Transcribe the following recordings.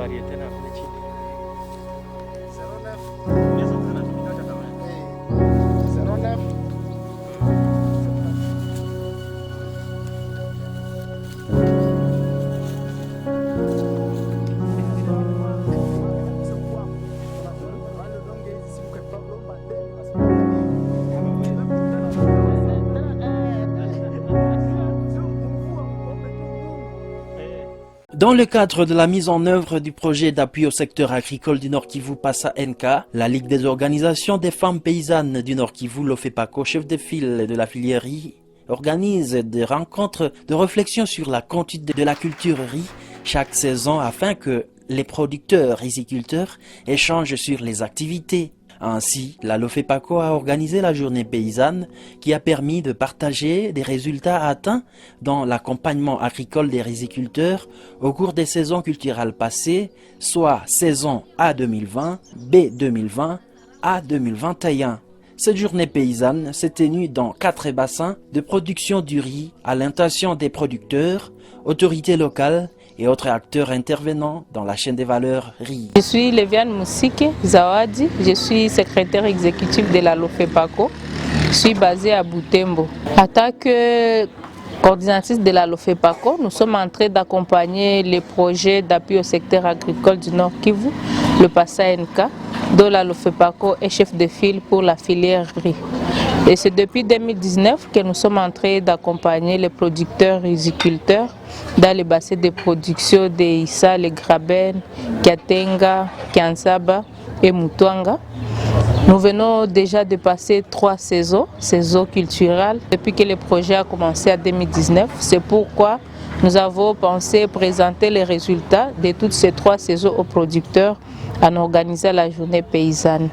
variété na kule chini. 09. Dans le cadre de la mise en œuvre du projet d'appui au secteur agricole du Nord Kivu PASA NK, la Ligue des organisations des femmes paysannes du Nord Kivu, l'OFEPACO, chef de file de la filière riz, organise des rencontres de réflexion sur la conduite de la culture riz chaque saison afin que les producteurs riziculteurs échangent sur les activités. Ainsi, la LOFEPACO a organisé la journée paysanne qui a permis de partager des résultats atteints dans l'accompagnement agricole des riziculteurs au cours des saisons culturelles passées, soit saison A 2020, B 2020, A 2021. Cette journée paysanne s'est tenue dans 4 bassins de production du riz à l'intention des producteurs, autorités locales et autres acteurs intervenant dans la chaîne des valeurs riz. Je suis Leviane Moussike Zawadi, je suis secrétaire exécutif de la LOFEPACO. Je suis basée à Butembo. En tant que coordinatrice de la LOFEPACO, nous sommes en train d'accompagner les projets d'appui au secteur agricole du Nord Kivu, le PASA NK, dont la LOFEPACO est chef de file pour la filière riz. Et c'est depuis 2019 que nous sommes en train d'accompagner les producteurs riziculteurs dans les bassins de production de Issa, les Graben, Kiatenga, Kiansaba et Mutwanga. Nous venons déjà de passer 3 saisons culturelles depuis que le projet a commencé en 2019. C'est pourquoi nous avons pensé présenter les résultats de toutes ces 3 saisons aux producteurs en organisant la journée paysanne.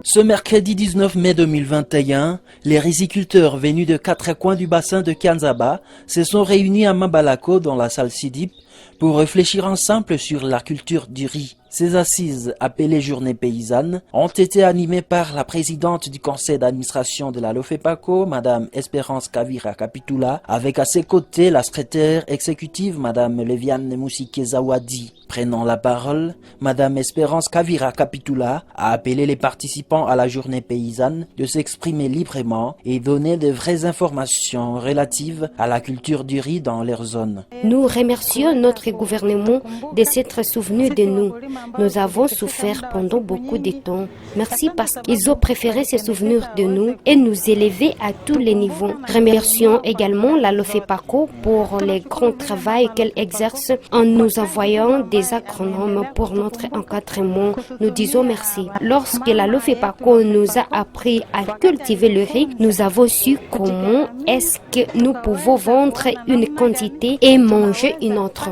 Ce mercredi 19 mai 2021, les riziculteurs venus de 4 coins du bassin de Kianzaba se sont réunis à Mabalako dans la salle Sidip pour réfléchir ensemble sur la culture du riz. Ces assises, appelées Journée paysanne, ont été animées par la présidente du conseil d'administration de la LOFEPACO, Madame Espérance Kavira Kapitula, avec à ses côtés la secrétaire exécutive, Madame Leviane Moussike Zawadi. Prenant la parole, Madame Espérance Kavira Kapitula a appelé les participants à la journée paysanne de s'exprimer librement et donner de vraies informations relatives à la culture du riz dans leur zone. Nous remercions notre gouvernement de s'être souvenu de nous. Nous avons souffert pendant beaucoup de temps. Merci parce qu'ils ont préféré se souvenir de nous et nous élever à tous les niveaux. Remercions également la LOFEPACO pour le grand travail qu'elle exerce en nous envoyant des agronomes pour notre encadrement. Nous disons merci. Lorsque la LOFEPACO nous a appris à cultiver le riz, nous avons su comment est-ce que nous pouvons vendre une quantité et manger une autre.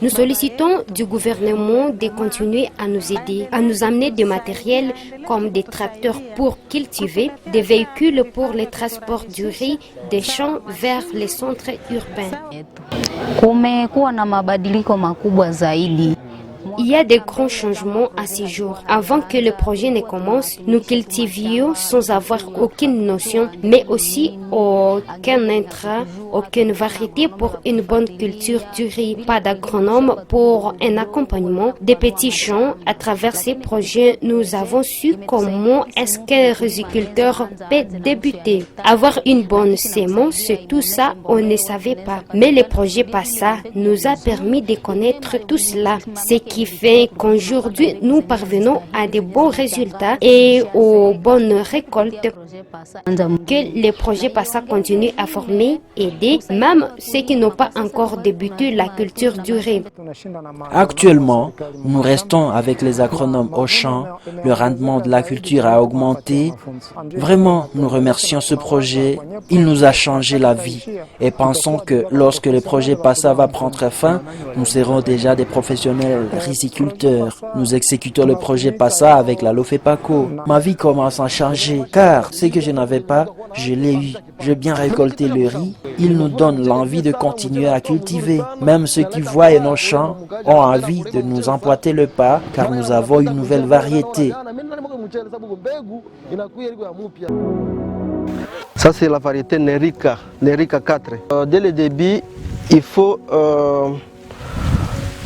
Nous sollicitons du gouvernement de continuer à nous aider, à nous amener du matériel comme des tracteurs pour cultiver, des véhicules pour le transport du riz des champs vers les centres urbains. Il y a de grands changements à ce jour. Avant que le projet ne commence, nous cultivions sans avoir aucune notion, mais aussi aucun intrant, aucune variété pour une bonne culture du riz, pas d'agronome pour un accompagnement des petits champs. À travers ces projets, nous avons su comment est-ce qu'un riziculteur peut débuter. Avoir une bonne sémence, tout ça, on ne savait pas. Mais le projet PASA nous a permis de connaître tout cela, ce qui fait qu'aujourd'hui, nous parvenons à de bons résultats et aux bonnes récoltes. Que le projet PASA continue à former, aider, même ceux qui n'ont pas encore débuté la culture du riz. Actuellement, nous restons avec les agronomes au champ, le rendement de la culture a augmenté. Vraiment, nous remercions ce projet, il nous a changé la vie et pensons que lorsque le projet PASA va prendre fin, nous serons déjà des professionnels riziculteurs. Nous exécutons le projet PASA avec la LOFEPACO. Ma vie commence à changer car ce que je n'avais pas, je l'ai eu. J'ai bien récolté le riz, il nous donne l'envie de continuer à cultiver. Même ceux qui voient nos champs ont envie de nous emboîter le pas car nous avons une nouvelle variété. Ça c'est la variété Nerica 4. Dès le début, il faut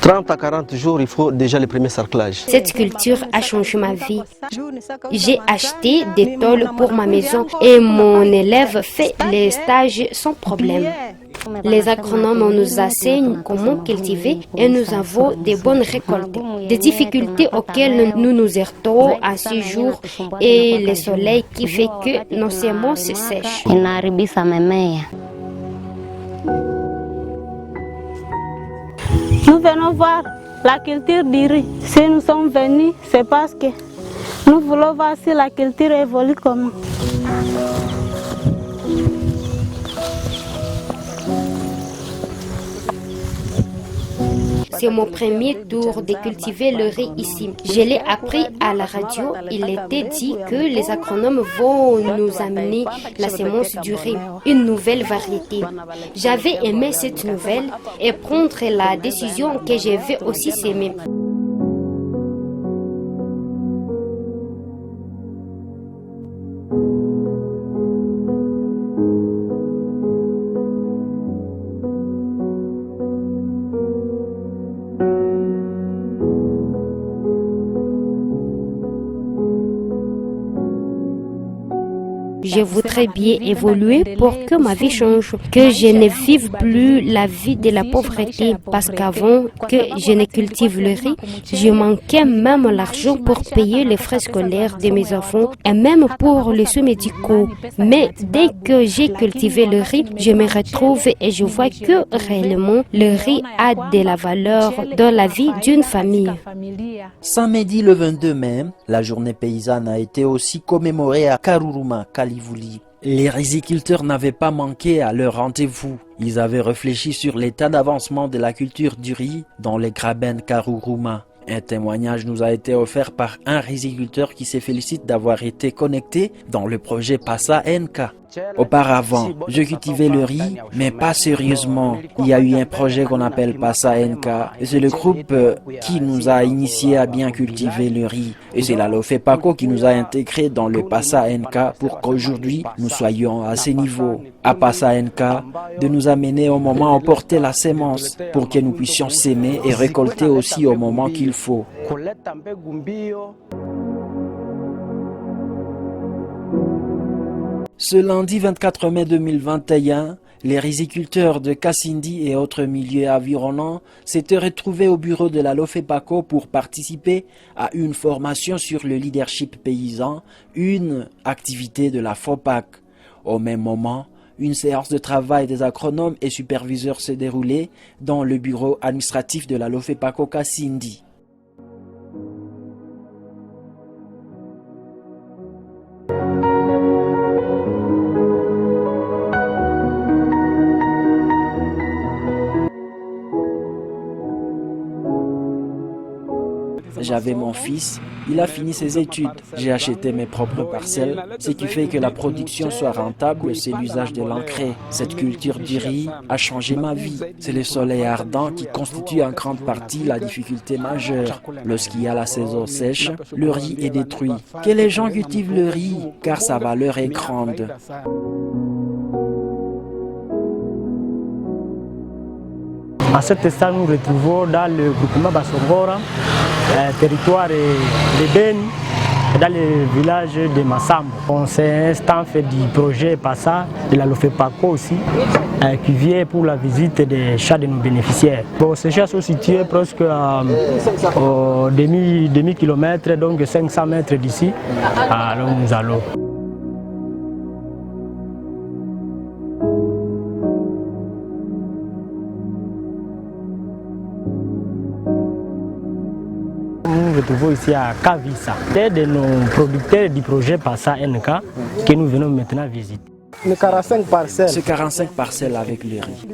30 à 40 jours, il faut déjà les premiers sarclages. Cette culture a changé ma vie. J'ai acheté des tôles pour ma maison et mon élève fait les stages sans problème. Les agronomes nous enseignent comment cultiver et nous avons de bonnes récoltes. Des difficultés auxquelles nous nous heurtons à ce jour et le soleil qui fait que nos semences sèchent. Nous venons voir la culture du riz. Si nous sommes venus, c'est parce que nous voulons voir si la culture évolue comment. C'est mon premier tour de cultiver le riz ici. Je l'ai appris à la radio. Il était dit que les agronomes vont nous amener la semence du riz, une nouvelle variété. J'avais aimé cette nouvelle et prendre la décision que je vais aussi s'aimer. Je voudrais bien évoluer pour que ma vie change, que je ne vive plus la vie de la pauvreté, parce qu'avant que je ne cultive le riz, je manquais même l'argent pour payer les frais scolaires de mes enfants et même pour les soins médicaux. Mais dès que j'ai cultivé le riz, je me retrouve et je vois que réellement le riz a de la valeur dans la vie d'une famille. Samedi le 22 mai, la journée paysanne a été aussi commémorée à Karuruma, Kalivouli. Les riziculteurs n'avaient pas manqué à leur rendez-vous. Ils avaient réfléchi sur l'état d'avancement de la culture du riz dans les Graben Karuruma. Un témoignage nous a été offert par un riziculteur qui se félicite d'avoir été connecté dans le projet Passa NK. Auparavant, je cultivais le riz, mais pas sérieusement. Il y a eu un projet qu'on appelle Passa NK, et c'est le groupe qui nous a initiés à bien cultiver le riz. Et c'est la Lofepaco qui nous a intégrés dans le Passa NK pour qu'aujourd'hui nous soyons à ce niveau. À Passa NK, de nous amener au moment où porter la semence, pour que nous puissions s'aimer et récolter aussi au moment qu'il faut. Ce lundi 24 mai 2021, les riziculteurs de Kassindi et autres milieux environnants s'étaient retrouvés au bureau de la Lofepaco pour participer à une formation sur le leadership paysan, une activité de la FOPAC. Au même moment, une séance de travail des agronomes et superviseurs s'est déroulée dans le bureau administratif de la Lofepaco Kassindi. J'avais mon fils, il a fini ses études. J'ai acheté mes propres parcelles, ce qui fait que la production soit rentable, c'est l'usage de l'engrais. Cette culture du riz a changé ma vie. C'est le soleil ardent qui constitue en grande partie la difficulté majeure. Lorsqu'il y a la saison sèche, le riz est détruit. Que les gens cultivent le riz, car sa valeur est grande. À cet instant, nous nous retrouvons dans le groupement Bassongora, territoire de Ben, dans le village de Massambo. On s'est instant fait du projet PASSA, de la Lofepaco aussi, qui vient pour la visite des champs de nos bénéficiaires. Bon, ces champs sont situés presque à demi-kilomètre, donc 500 mètres d'ici, alors nous allons. Nous nous retrouvons ici à Kavissa. C'est de nos producteurs du projet Passa NK que nous venons maintenant visiter. Les 45 parcelles. C'est 45 parcelles avec le riz.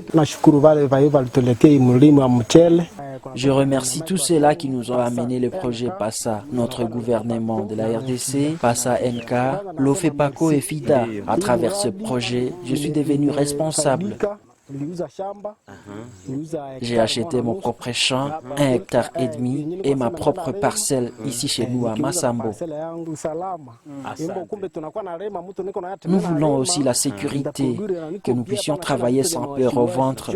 Je remercie tous ceux-là qui nous ont amené le projet PASSA, notre gouvernement de la RDC, PASSA NK, Lofepaco et FIDA. À travers ce projet, je suis devenu responsable. J'ai acheté mon propre champ, 1,5 hectare et ma propre parcelle ici chez nous à Massambo. Nous voulons aussi la sécurité, que nous puissions travailler sans peur au ventre.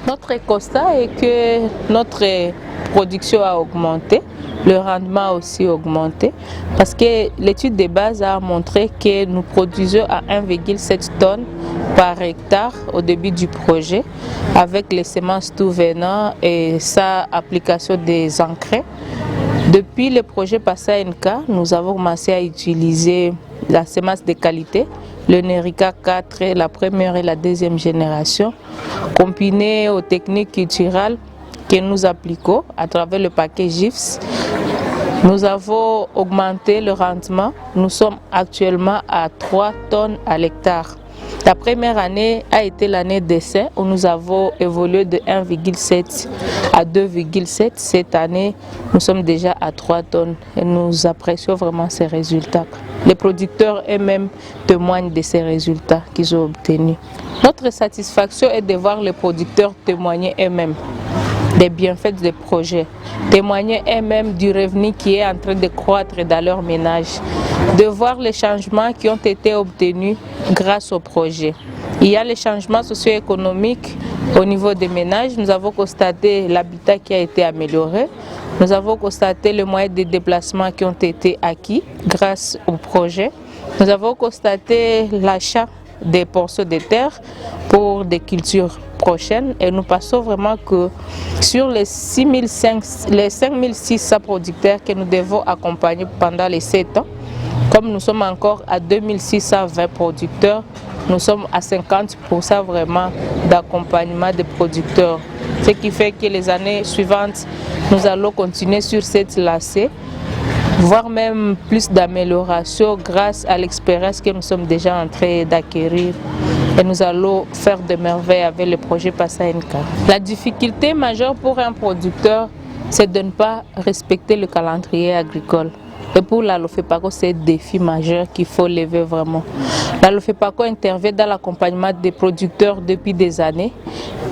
Notre constat est que notre production a augmenté, le rendement a aussi augmenté, parce que l'étude de base a montré que nous produisons à 1,7 tonnes par hectare au début du projet, avec les semences tout venant et sa application des engrais. Depuis le projet passé à NK, nous avons commencé à utiliser la semence de qualité, le Nerica 4, la première et la deuxième génération, combiné aux techniques culturelles que nous appliquons à travers le paquet GIFS. Nous avons augmenté le rendement. Nous sommes actuellement à 3 tonnes à l'hectare. La première année a été l'année d'essai où nous avons évolué de 1,7 à 2,7. Cette année, nous sommes déjà à 3 tonnes et nous apprécions vraiment ces résultats. Les producteurs eux-mêmes témoignent de ces résultats qu'ils ont obtenus. Notre satisfaction est de voir les producteurs témoigner eux-mêmes des bienfaits des projets, témoigner eux-mêmes du revenu qui est en train de croître dans leur ménage, de voir les changements qui ont été obtenus grâce au projet. Il y a les changements socio-économiques au niveau des ménages. Nous avons constaté l'habitat qui a été amélioré. Nous avons constaté les moyens de déplacement qui ont été acquis grâce au projet. Nous avons constaté l'achat des portions de terre pour des cultures prochaines et nous pensons vraiment que sur les 5600 producteurs que nous devons accompagner pendant les 7 ans, comme nous sommes encore à 2620 producteurs, nous sommes à 50% vraiment d'accompagnement des producteurs. Ce qui fait que les années suivantes, nous allons continuer sur cette lancée, voire même plus d'amélioration grâce à l'expérience que nous sommes déjà en train d'acquérir. Et nous allons faire de merveilles avec le projet Passa NK. La difficulté majeure pour un producteur, c'est de ne pas respecter le calendrier agricole. Et pour la LOFEPACO, c'est un défi majeur qu'il faut lever vraiment. La LOFEPACO intervient dans l'accompagnement des producteurs depuis des années,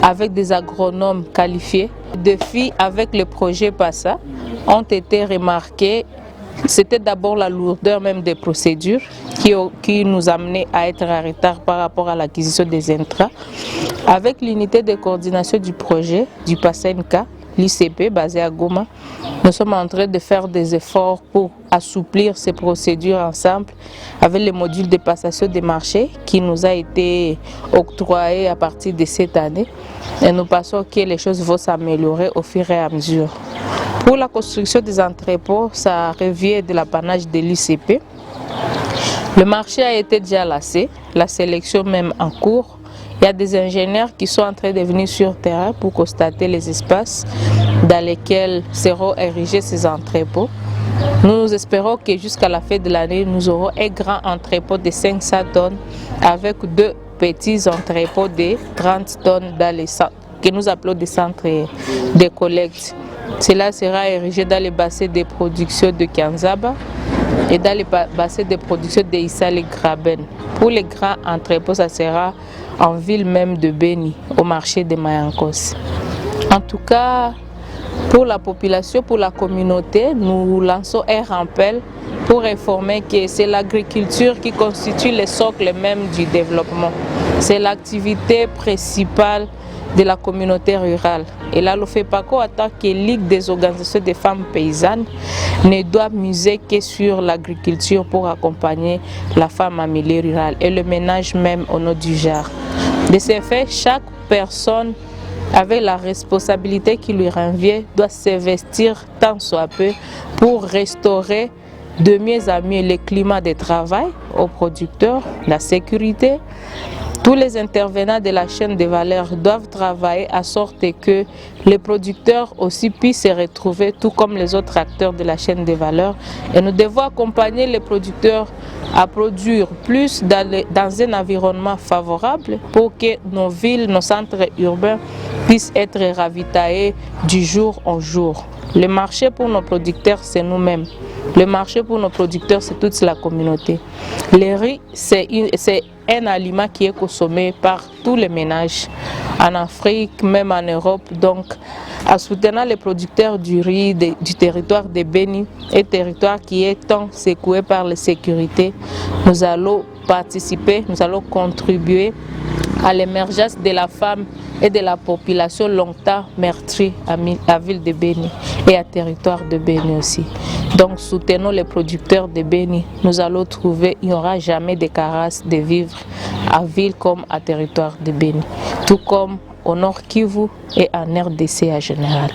avec des agronomes qualifiés. Les défis avec le projet Passa ont été remarqués. C'était d'abord la lourdeur même des procédures qui nous amenait à être en retard par rapport à l'acquisition des intrants. Avec l'unité de coordination du projet du Passa NK, l'ICP basé à Goma, nous sommes en train de faire des efforts pour assouplir ces procédures ensemble avec le module de passation des marchés qui nous a été octroyé à partir de cette année. Et nous pensons que les choses vont s'améliorer au fur et à mesure. Pour la construction des entrepôts, ça revient de l'apanage de l'ICP. Le marché a été déjà lancé, la sélection même en cours. Il y a des ingénieurs qui sont en train de venir sur terrain pour constater les espaces dans lesquels seront érigés ces entrepôts. Nous espérons que jusqu'à la fin de l'année, nous aurons un grand entrepôt de 500 tonnes avec 2 petits entrepôts de 30 tonnes dans les centres, que nous appelons des centres de collecte. Cela sera érigé dans les bassins de production de Kanzaba et dans les bassins de production de Issal et Graben. Pour les grands entrepôts, ça sera en ville même de Beni, au marché de Mayankos. En tout cas, pour la population, pour la communauté, nous lançons un rappel pour informer que c'est l'agriculture qui constitue le socle même du développement. C'est l'activité principale de la communauté rurale. Et la LOFEPACO, en tant que Ligue des organisations des femmes paysannes, ne doit miser que sur l'agriculture pour accompagner la femme en milieu rural et le ménage même au nom du genre. De ce fait, chaque personne avec la responsabilité qui lui revient doit s'investir tant soit peu pour restaurer de mieux en mieux le climat de travail aux producteurs, la sécurité. Tous les intervenants de la chaîne de valeur doivent travailler à sorte que les producteurs aussi puissent se retrouver tout comme les autres acteurs de la chaîne de valeur. Et nous devons accompagner les producteurs à produire plus dans un environnement favorable pour que nos villes, nos centres urbains puissent être ravitaillés du jour en jour. Le marché pour nos producteurs, c'est nous-mêmes. Le marché pour nos producteurs, c'est toute la communauté. Le riz, c'est un aliment qui est consommé par tous les ménages en Afrique, même en Europe. Donc, en soutenant les producteurs du riz du territoire de Beni, un territoire qui est tant secoué par la sécurité, nous allons participer, nous allons contribuer à l'émergence de la femme et de la population longtemps meurtrie à la ville de Beni et à territoire de Beni aussi. Donc soutenons les producteurs de Beni. Nous allons trouver, il n'y aura jamais de carence de vivre à ville comme à territoire de Beni, tout comme au Nord Kivu et en RDC en général.